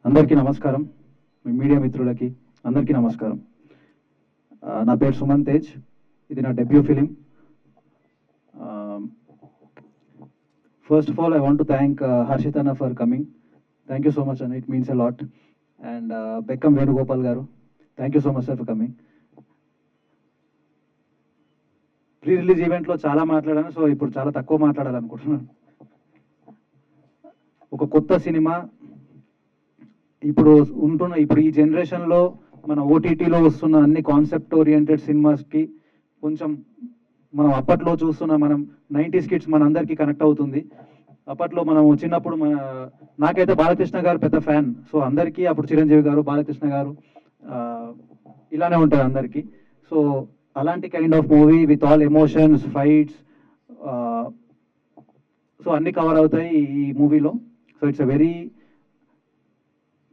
అందరికీ నమస్కారం. మీ మీడియా మిత్రులకి అందరికీ నమస్కారం. నా పేరు సుమన్ తేజ్. ఇది నా debut film. First of all I want to thank Harshith అన్న for coming. Thank you so much అన్న, it means a lot. And Bekkam Venugopal గారు, thank you so much sir for coming. Pre release ఈవెంట్లో చాలా మాట్లాడాను, సో ఇప్పుడు చాలా తక్కువ మాట్లాడాలనుకుంటున్నాను. ఒక కొత్త సినిమా ఇప్పుడు ఈ జనరేషన్లో మన ఓటీటీలో వస్తున్న అన్ని కాన్సెప్ట్ ఓరియంటెడ్ సినిమాస్కి కొంచెం మనం అప్పట్లో చూస్తున్న మనం 90s కిడ్స్ మన అందరికీ కనెక్ట్ అవుతుంది. అప్పట్లో మనం చిన్నప్పుడు నాకైతే బాలకృష్ణ గారు పెద్ద ఫ్యాన్. సో అందరికీ అప్పుడు చిరంజీవి గారు, బాలకృష్ణ గారు ఇలానే ఉంటుంది అందరికీ. సో అలాంటి kind of movie with all emotions, fights, so అన్నీ కవర్ అవుతాయి ఈ మూవీలో. సో ఇట్స్ అ వెరీ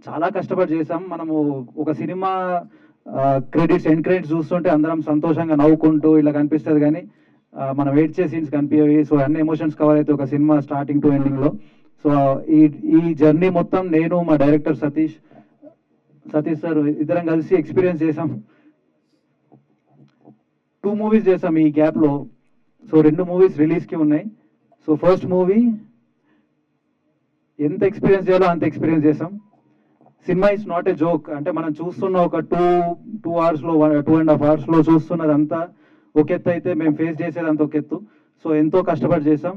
చాలా కష్టపడి చేసాం మనము. ఒక సినిమా ఎండ్ క్రెడిట్స్ చూస్తుంటే అందరం సంతోషంగా నవ్వుకుంటూ ఇలా కనిపిస్తుంది, కానీ మనం వెయిట్ చేసే సీన్స్ కనిపించేవి. సో అన్ని ఎమోషన్స్ కవర్ అయితే ఒక సినిమా స్టార్టింగ్ టు ఎండింగ్లో. సో ఈ జర్నీ మొత్తం నేను, మా డైరెక్టర్ సతీష్ సార్ ఇద్దరం కలిసి ఎక్స్పీరియన్స్ చేసాం. 2 మూవీస్ చేసాం ఈ గ్యాప్లో. సో 2 మూవీస్ రిలీజ్కి ఉన్నాయి. సో ఫస్ట్ మూవీ ఎంత ఎక్స్పీరియన్స్ చేయాలో అంత ఎక్స్పీరియన్స్ చేసాం. Cinema is not a joke. అంటే మనం చూస్తున్న ఒక 2 అవర్స్లో 2.5 అవర్స్లో చూస్తున్నదంతా ఒక ఎత్తు అయితే మేము ఫేస్ చేసేదంతా ఒక ఎత్తు. సో ఎంతో కష్టపడి చేసాం.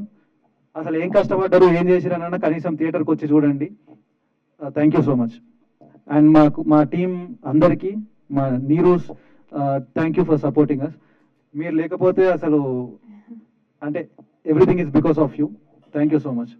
అసలు ఏం కష్టపడ్డారు, ఏం చేసిరన్న కనీసం థియేటర్కి వచ్చి చూడండి. Thank you so much. And మా టీం అందరికీ, మా నీరూస్, thank you for supporting us. మీరు లేకపోతే అసలు అంటే everything is because of you. Thank you so much.